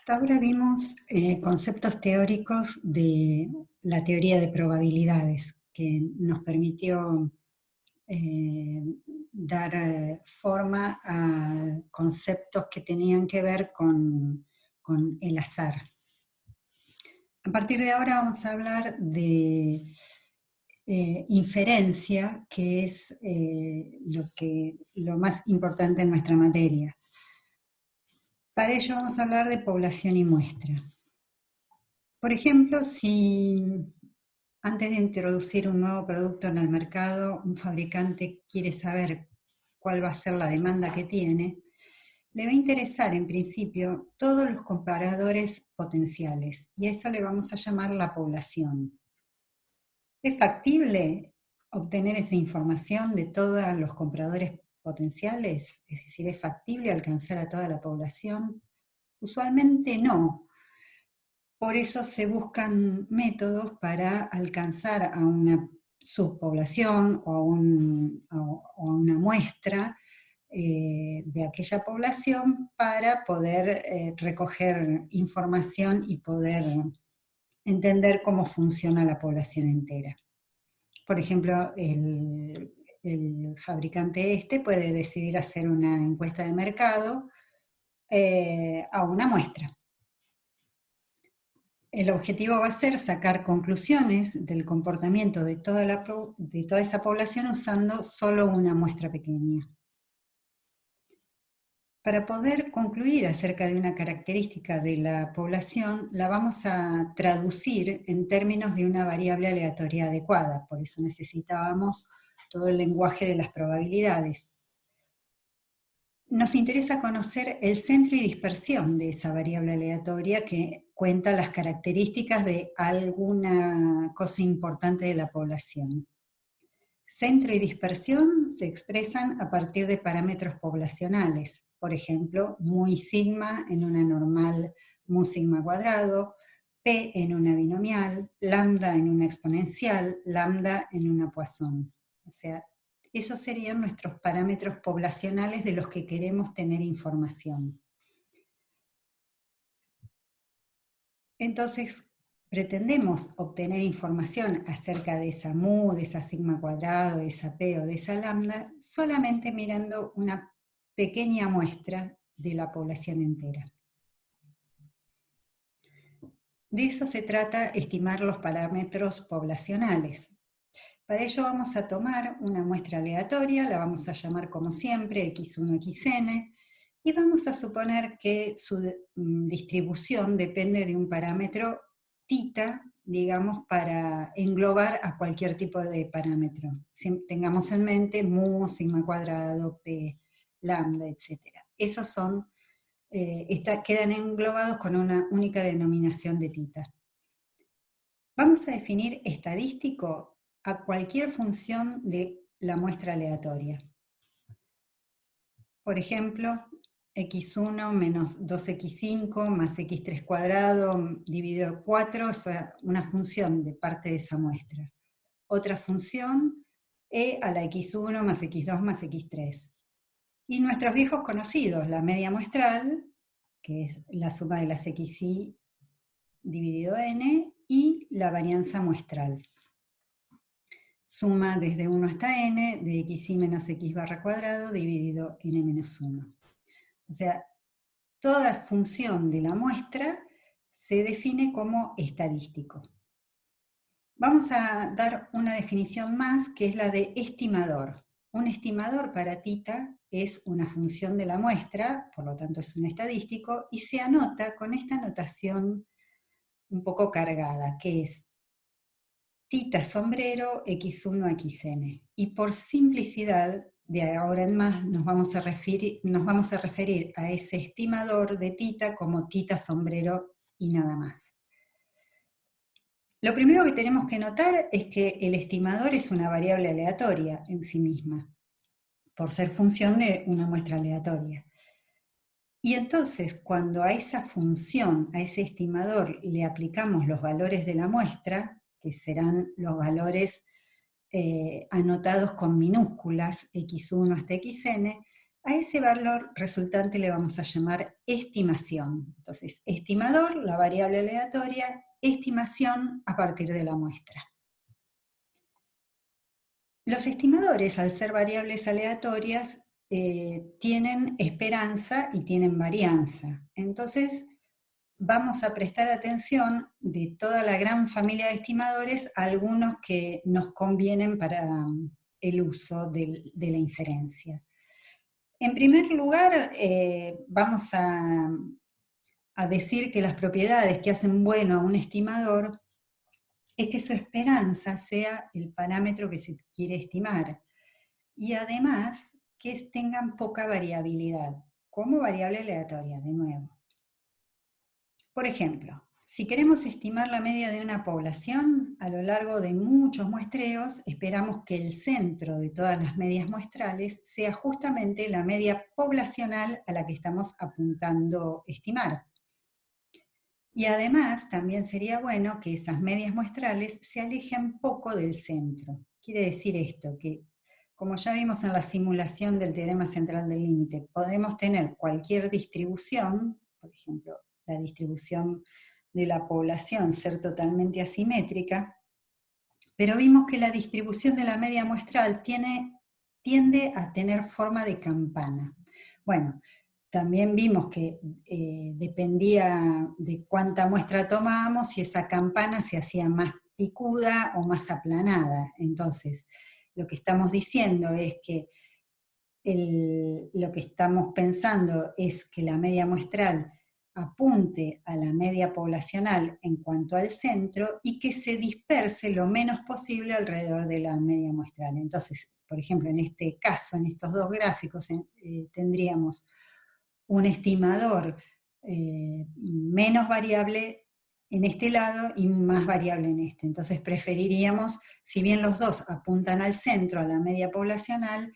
Hasta ahora vimos conceptos teóricos de la teoría de probabilidades, que nos permitió eh, dar forma a conceptos que tenían que ver con el azar. A partir de ahora vamos a hablar de inferencia, que es lo más importante en nuestra materia. Para ello vamos a hablar de población y muestra. Por ejemplo, si antes de introducir un nuevo producto en el mercado, un fabricante quiere saber cuál va a ser la demanda que tiene, le va a interesar en principio todos los comparadores potenciales, y a eso le vamos a llamar la población. ¿Es factible obtener esa información de todos los compradores potenciales? Es decir, ¿es factible alcanzar a toda la población? Usualmente no. Por eso se buscan métodos para alcanzar a una subpoblación o a una muestra de aquella población para poder recoger información y poder entender cómo funciona la población entera. Por ejemplo, el fabricante puede decidir hacer una encuesta de mercado a una muestra. El objetivo va a ser sacar conclusiones del comportamiento de toda esa población usando solo una muestra pequeña. Para poder concluir acerca de una característica de la población, la vamos a traducir en términos de una variable aleatoria adecuada, por eso necesitábamos todo el lenguaje de las probabilidades. Nos interesa conocer el centro y dispersión de esa variable aleatoria que cuenta las características de alguna cosa importante de la población. Centro y dispersión se expresan a partir de parámetros poblacionales, por ejemplo, mu y sigma en una normal mu sigma cuadrado, p en una binomial, lambda en una exponencial, lambda en una Poisson. O sea, esos serían nuestros parámetros poblacionales de los que queremos tener información. Entonces, pretendemos obtener información acerca de esa mu, de esa sigma cuadrado, de esa p o de esa lambda, solamente mirando una pequeña muestra de la población entera. De eso se trata estimar los parámetros poblacionales. Para ello vamos a tomar una muestra aleatoria, la vamos a llamar como siempre x1, xn, y vamos a suponer que su distribución depende de un parámetro θ, digamos, para englobar a cualquier tipo de parámetro. Tengamos en mente mu, sigma cuadrado, p, lambda, etc. Esos son, quedan englobados con una única denominación de θ. Vamos a definir estadístico a cualquier función de la muestra aleatoria. Por ejemplo, x1 menos 2x5 más x3 cuadrado dividido por 4 es una función de parte de esa muestra. Otra función, e a la x1 más x2 más x3. Y nuestros viejos conocidos, la media muestral, que es la suma de las xy dividido n, y la varianza muestral. Suma desde 1 hasta n de xy menos x barra cuadrado dividido n menos 1. O sea, toda función de la muestra se define como estadístico. Vamos a dar una definición más, que es la de estimador. Un estimador para θ es una función de la muestra, por lo tanto es un estadístico, y se anota con esta notación un poco cargada, que es θ sombrero x1 a xn. Y por simplicidad, de ahora en más nos vamos a referir a ese estimador de θ como θ sombrero y nada más. Lo primero que tenemos que notar es que el estimador es una variable aleatoria en sí misma, por ser función de una muestra aleatoria. Y entonces, cuando a esa función, a ese estimador, le aplicamos los valores de la muestra, que serán los valores anotados con minúsculas, x1 hasta xn, A ese valor resultante le vamos a llamar estimación. Entonces, estimador, la variable aleatoria, estimación a partir de la muestra. Los estimadores, al ser variables aleatorias, tienen esperanza y tienen varianza. Entonces, vamos a prestar atención de toda la gran familia de estimadores a algunos que nos convienen para el uso de la inferencia. En primer lugar, vamos a decir que las propiedades que hacen bueno a un estimador es que su esperanza sea el parámetro que se quiere estimar y además que tengan poca variabilidad, como variable aleatoria, de nuevo. Por ejemplo, si queremos estimar la media de una población, a lo largo de muchos muestreos, esperamos que el centro de todas las medias muestrales sea justamente la media poblacional a la que estamos apuntando a estimar. Y además, también sería bueno que esas medias muestrales se alejen poco del centro. Quiere decir esto, que como ya vimos en la simulación del teorema central del límite, podemos tener cualquier distribución, por ejemplo, la distribución de la población ser totalmente asimétrica, pero vimos que la distribución de la media muestral tiende a tener forma de campana. Bueno, también vimos que dependía de cuánta muestra tomábamos si esa campana se hacía más picuda o más aplanada. Entonces, lo que estamos diciendo es que lo que estamos pensando es que la media muestral apunte a la media poblacional en cuanto al centro y que se disperse lo menos posible alrededor de la media muestral. Entonces, por ejemplo, en este caso, en estos dos gráficos, tendríamos un estimador menos variable en este lado y más variable en este. Entonces preferiríamos, si bien los dos apuntan al centro, a la media poblacional,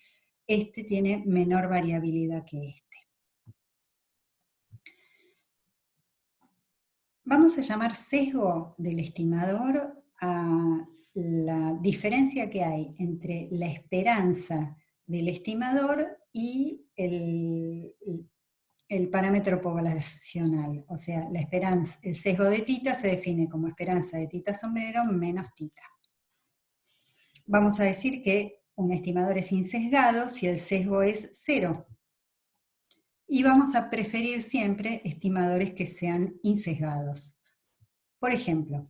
este tiene menor variabilidad que este. Vamos a llamar sesgo del estimador a la diferencia que hay entre la esperanza del estimador y el parámetro poblacional. O sea, la esperanza, el sesgo de tita se define como esperanza de tita sombrero menos tita. Vamos a decir que un estimador es insesgado si el sesgo es 0. Y vamos a preferir siempre estimadores que sean insesgados. Por ejemplo,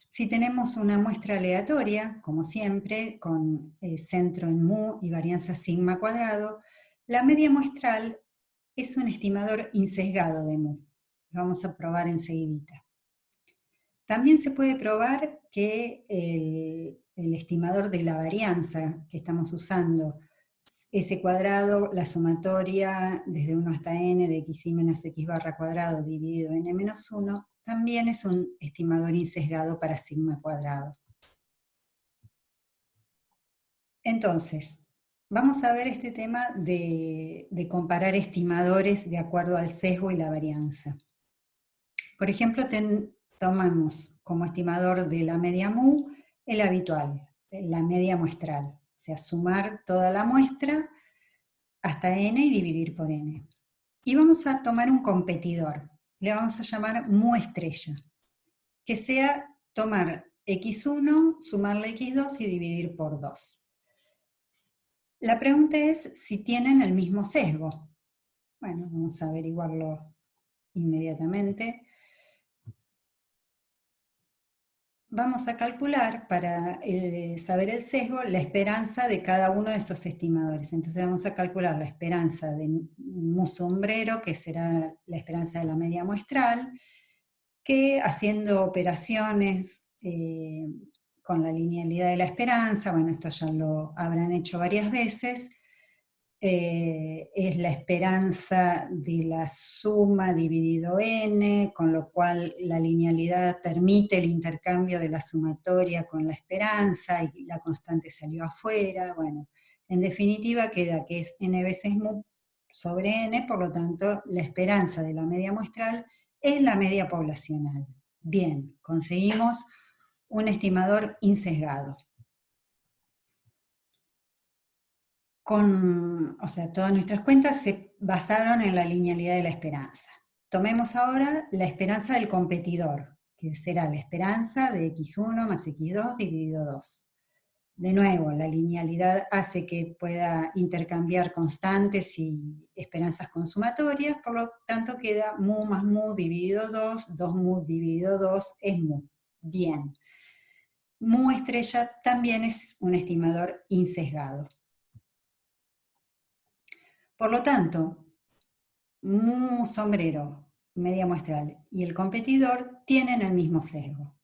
si tenemos una muestra aleatoria, como siempre, con centro en mu y varianza sigma cuadrado, la media muestral es un estimador insesgado de mu. Lo vamos a probar enseguidita. También se puede probar que el estimador de la varianza que estamos usando, S cuadrado, la sumatoria desde 1 hasta n de xi menos x barra cuadrado dividido n menos 1, también es un estimador insesgado para sigma cuadrado. Entonces, vamos a ver este tema de comparar estimadores de acuerdo al sesgo y la varianza. Por ejemplo, tomamos como estimador de la media mu el habitual, la media muestral, o sea, sumar toda la muestra hasta n y dividir por n. Y vamos a tomar un competidor, le vamos a llamar mu estrella, que sea tomar x1, sumarle x2 y dividir por 2. La pregunta es si tienen el mismo sesgo. Bueno, vamos a averiguarlo inmediatamente. Vamos a calcular, para saber el sesgo, la esperanza de cada uno de esos estimadores. Entonces vamos a calcular la esperanza de mu sombrero, que será la esperanza de la media muestral, que haciendo operaciones con la linealidad de la esperanza, bueno, esto ya lo habrán hecho varias veces, es la esperanza de la suma dividido n, con lo cual la linealidad permite el intercambio de la sumatoria con la esperanza y la constante salió afuera. Bueno, en definitiva queda que es n veces mu sobre n, por lo tanto la esperanza de la media muestral es la media poblacional. Bien, conseguimos un estimador insesgado. o sea, todas nuestras cuentas se basaron en la linealidad de la esperanza. Tomemos ahora la esperanza del competidor, que será la esperanza de x1 más x2 dividido 2. De nuevo, la linealidad hace que pueda intercambiar constantes y esperanzas consumatorias, por lo tanto queda mu más mu dividido 2, 2 mu dividido 2 es mu. Bien. Mu estrella también es un estimador insesgado. Por lo tanto, mu sombrero, media muestral, y el competidor tienen el mismo sesgo.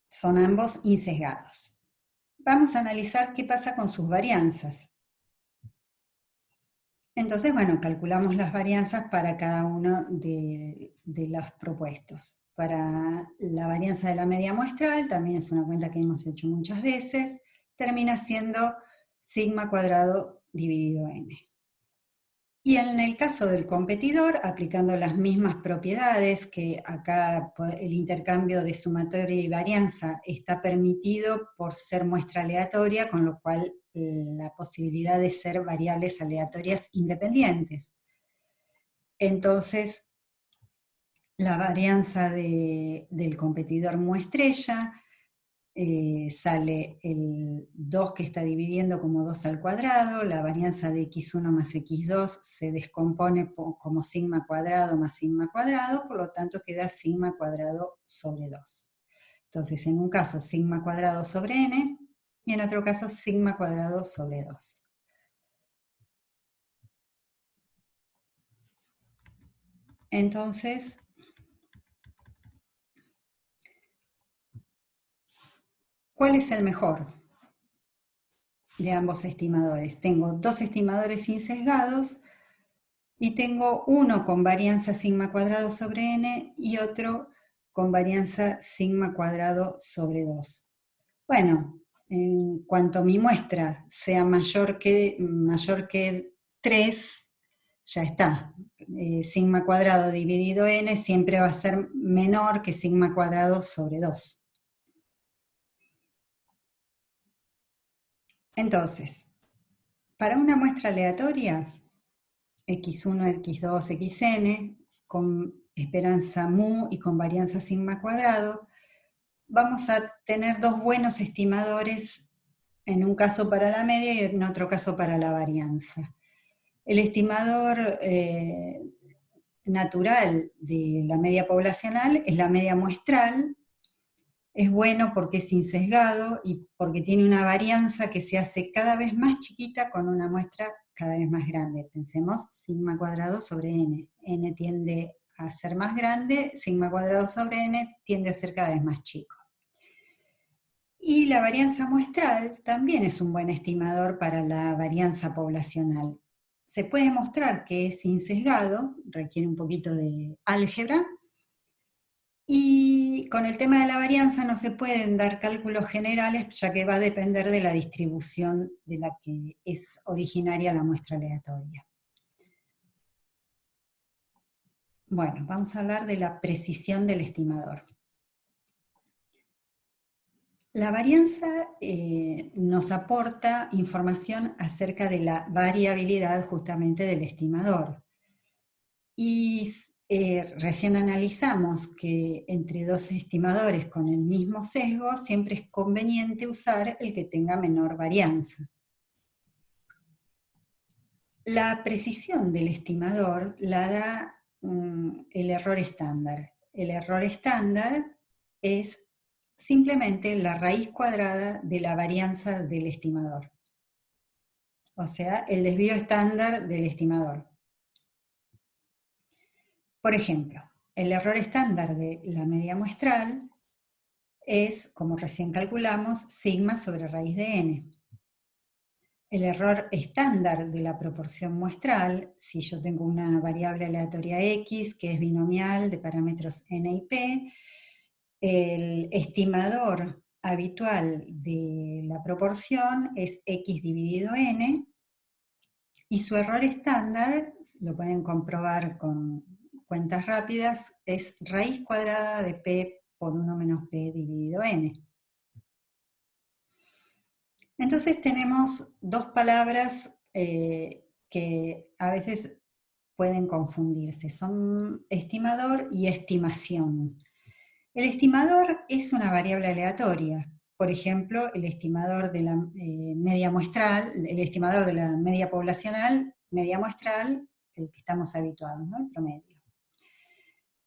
Son ambos insesgados. Vamos a analizar qué pasa con sus varianzas. Entonces, bueno, calculamos las varianzas para cada uno de los propuestos. Para la varianza de la media muestral, también es una cuenta que hemos hecho muchas veces, termina siendo sigma cuadrado dividido n. Y en el caso del competidor, aplicando las mismas propiedades, que acá el intercambio de sumatoria y varianza está permitido por ser muestra aleatoria, con lo cual la posibilidad de ser variables aleatorias independientes. Entonces, la varianza del competidor mu estrella sale el 2 que está dividiendo como 2 al cuadrado, la varianza de x1 más x2 se descompone como sigma cuadrado más sigma cuadrado, por lo tanto queda sigma cuadrado sobre 2. Entonces, en un caso sigma cuadrado sobre n, y en otro caso sigma cuadrado sobre 2. Entonces, ¿cuál es el mejor de ambos estimadores? Tengo dos estimadores insesgados y tengo uno con varianza sigma cuadrado sobre n y otro con varianza sigma cuadrado sobre 2. Bueno, en cuanto mi muestra sea mayor que 3, ya está. Sigma cuadrado dividido n siempre va a ser menor que sigma cuadrado sobre 2. Entonces, para una muestra aleatoria, x1, x2, xn, con esperanza mu y con varianza sigma cuadrado, vamos a tener dos buenos estimadores, en un caso para la media y en otro caso para la varianza. El estimador natural de la media poblacional es la media muestral. Es bueno porque es insesgado y porque tiene una varianza que se hace cada vez más chiquita con una muestra cada vez más grande. Pensemos sigma cuadrado sobre n. N tiende a ser más grande, sigma cuadrado sobre n tiende a ser cada vez más chico. Y la varianza muestral también es un buen estimador para la varianza poblacional. Se puede mostrar que es insesgado, requiere un poquito de álgebra, y con el tema de la varianza no se pueden dar cálculos generales, ya que va a depender de la distribución de la que es originaria la muestra aleatoria. Bueno, vamos a hablar de la precisión del estimador. La varianza nos aporta información acerca de la variabilidad justamente del estimador. Y recién analizamos que entre dos estimadores con el mismo sesgo siempre es conveniente usar el que tenga menor varianza. La precisión del estimador la da el error estándar. El error estándar es simplemente la raíz cuadrada de la varianza del estimador. O sea, el desvío estándar del estimador. Por ejemplo, el error estándar de la media muestral es, como recién calculamos, sigma sobre raíz de n. El error estándar de la proporción muestral, si yo tengo una variable aleatoria x que es binomial de parámetros n y p, el estimador habitual de la proporción es x dividido n, y su error estándar, lo pueden comprobar con cuentas rápidas, es raíz cuadrada de p por 1 menos p dividido n. Entonces tenemos dos palabras que a veces pueden confundirse, son estimador y estimación. El estimador es una variable aleatoria. Por ejemplo, el estimador de la media muestral, el estimador de la media poblacional, media muestral, el que estamos habituados, ¿no? El promedio.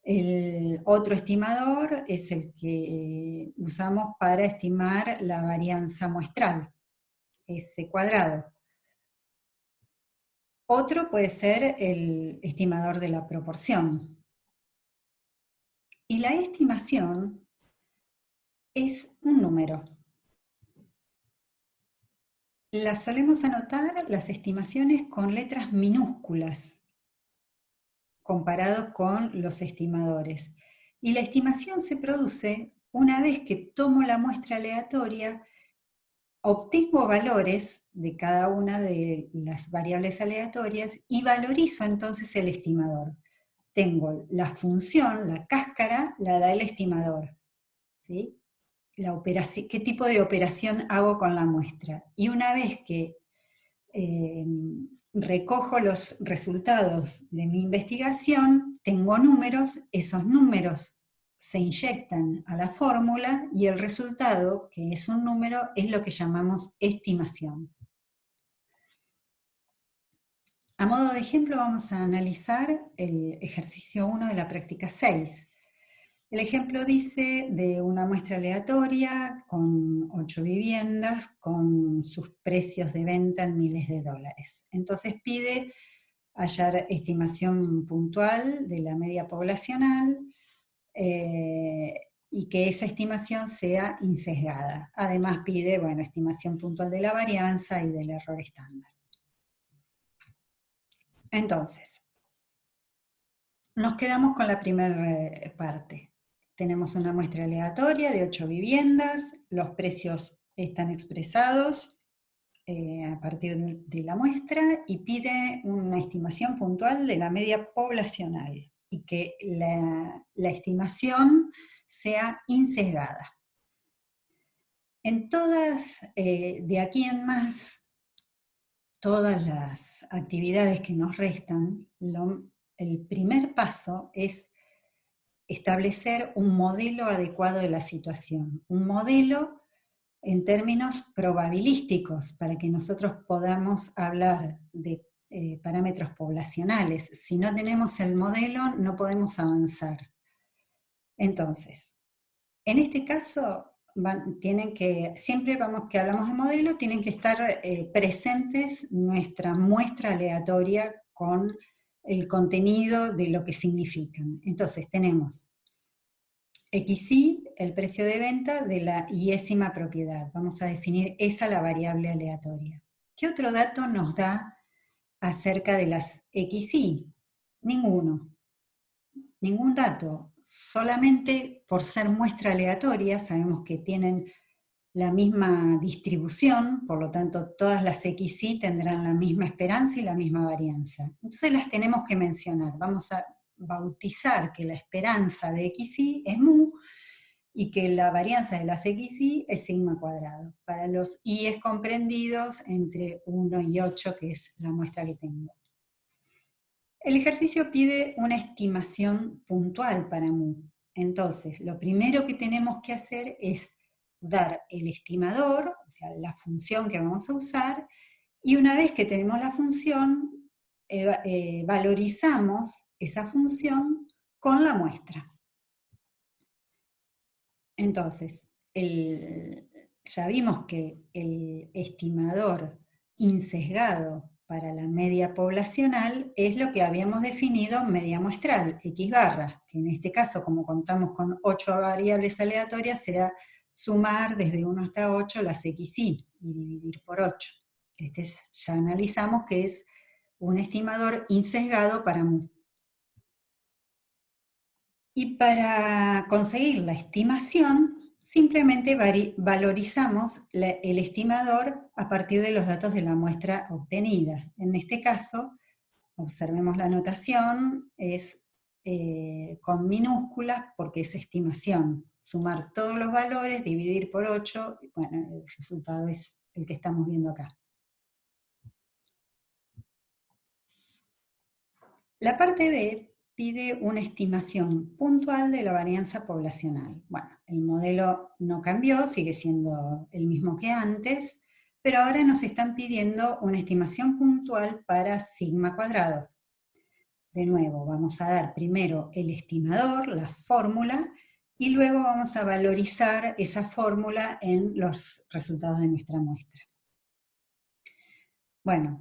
El otro estimador es el que usamos para estimar la varianza muestral, S cuadrado. Otro puede ser el estimador de la proporción. Y la estimación es un número. Las solemos anotar, las estimaciones, con letras minúsculas, comparados con los estimadores. Y la estimación se produce una vez que tomo la muestra aleatoria, obtengo valores de cada una de las variables aleatorias y valorizo entonces el estimador. Tengo la función, la cáscara, la da el estimador, ¿sí? ¿Qué tipo de operación hago con la muestra? Y una vez que recojo los resultados de mi investigación, tengo números, esos números se inyectan a la fórmula y el resultado, que es un número, es lo que llamamos estimación. A modo de ejemplo vamos a analizar el ejercicio 1 de la práctica 6. El ejemplo dice de una muestra aleatoria con 8 viviendas con sus precios de venta en miles de dólares. Entonces pide hallar estimación puntual de la media poblacional y que esa estimación sea insesgada. Además pide, bueno, estimación puntual de la varianza y del error estándar. Entonces, nos quedamos con la primera parte. Tenemos una muestra aleatoria de 8 viviendas, los precios están expresados a partir de la muestra y pide una estimación puntual de la media poblacional y que la estimación sea insesgada. En todas, de aquí en más, todas las actividades que nos restan, el primer paso es establecer un modelo adecuado de la situación, un modelo en términos probabilísticos, para que nosotros podamos hablar de parámetros poblacionales. Si no tenemos el modelo, no podemos avanzar. Entonces, en este caso, siempre que hablamos de modelo, tienen que estar presentes nuestra muestra aleatoria con el contenido de lo que significan. Entonces, tenemos XY, el precio de venta de la iésima propiedad. Vamos a definir esa la variable aleatoria. ¿Qué otro dato nos da acerca de las XY? Ninguno. Ningún dato. Solamente por ser muestra aleatoria, sabemos que tienen la misma distribución, por lo tanto todas las XY tendrán la misma esperanza y la misma varianza. Entonces las tenemos que mencionar. Vamos a bautizar que la esperanza de XY es mu y que la varianza de las XY es sigma cuadrado, para los I's comprendidos entre 1 y 8, que es la muestra que tengo. El ejercicio pide una estimación puntual para mu. Entonces, lo primero que tenemos que hacer es dar el estimador, o sea, la función que vamos a usar, y una vez que tenemos la función, valorizamos esa función con la muestra. Entonces, ya vimos que el estimador insesgado para la media poblacional es lo que habíamos definido media muestral, X barra, que en este caso, como contamos con 8 variables aleatorias, será sumar desde 1 hasta 8 las XY y dividir por 8. Ya analizamos que es un estimador insesgado para mu. Y para conseguir la estimación, simplemente valorizamos el estimador a partir de los datos de la muestra obtenida. En este caso, observemos la notación, es con minúsculas porque es estimación. Sumar todos los valores, dividir por 8, bueno, el resultado es el que estamos viendo acá. La parte B pide una estimación puntual de la varianza poblacional. Bueno, el modelo no cambió, sigue siendo el mismo que antes, pero ahora nos están pidiendo una estimación puntual para sigma cuadrado. De nuevo, vamos a dar primero el estimador, la fórmula, y luego vamos a valorizar esa fórmula en los resultados de nuestra muestra. Bueno,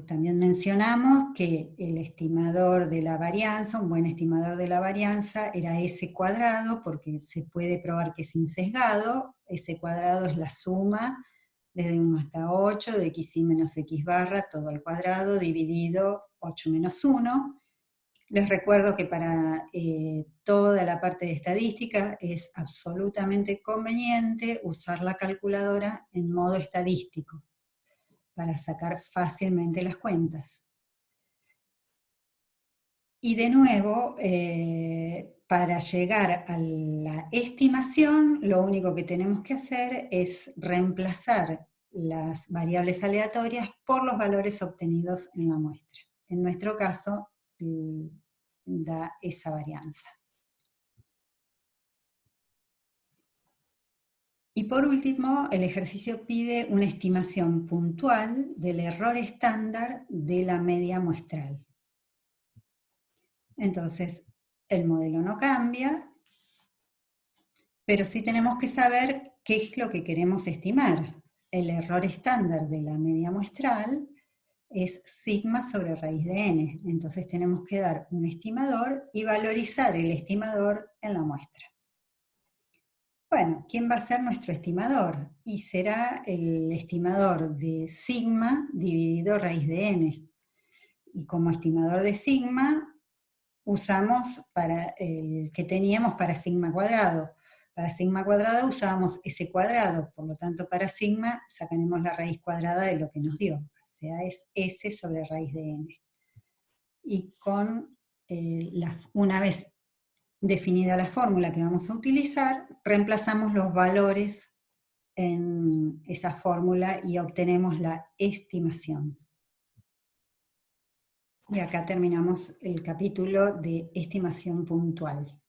también mencionamos que el estimador de la varianza, un buen estimador de la varianza, era S cuadrado, porque se puede probar que es insesgado. S cuadrado es la suma desde 1 hasta 8 de xi menos x barra, todo al cuadrado, dividido 8 menos 1. Les recuerdo que para toda la parte de estadística es absolutamente conveniente usar la calculadora en modo estadístico, para sacar fácilmente las cuentas. Y de nuevo, para llegar a la estimación, lo único que tenemos que hacer es reemplazar las variables aleatorias por los valores obtenidos en la muestra. En nuestro caso, da esa varianza. Y por último, el ejercicio pide una estimación puntual del error estándar de la media muestral. Entonces, el modelo no cambia, pero sí tenemos que saber qué es lo que queremos estimar. El error estándar de la media muestral es sigma sobre raíz de n. Entonces tenemos que dar un estimador y valorizar el estimador en la muestra. Bueno, ¿quién va a ser nuestro estimador? Y será el estimador de sigma dividido raíz de n. Y como estimador de sigma, usamos para el que teníamos para sigma cuadrado. Para sigma cuadrado usábamos S cuadrado, por lo tanto para sigma sacaremos la raíz cuadrada de lo que nos dio. O sea, es S sobre raíz de n. Y con una vez definida la fórmula que vamos a utilizar, reemplazamos los valores en esa fórmula y obtenemos la estimación. Y acá terminamos el capítulo de estimación puntual.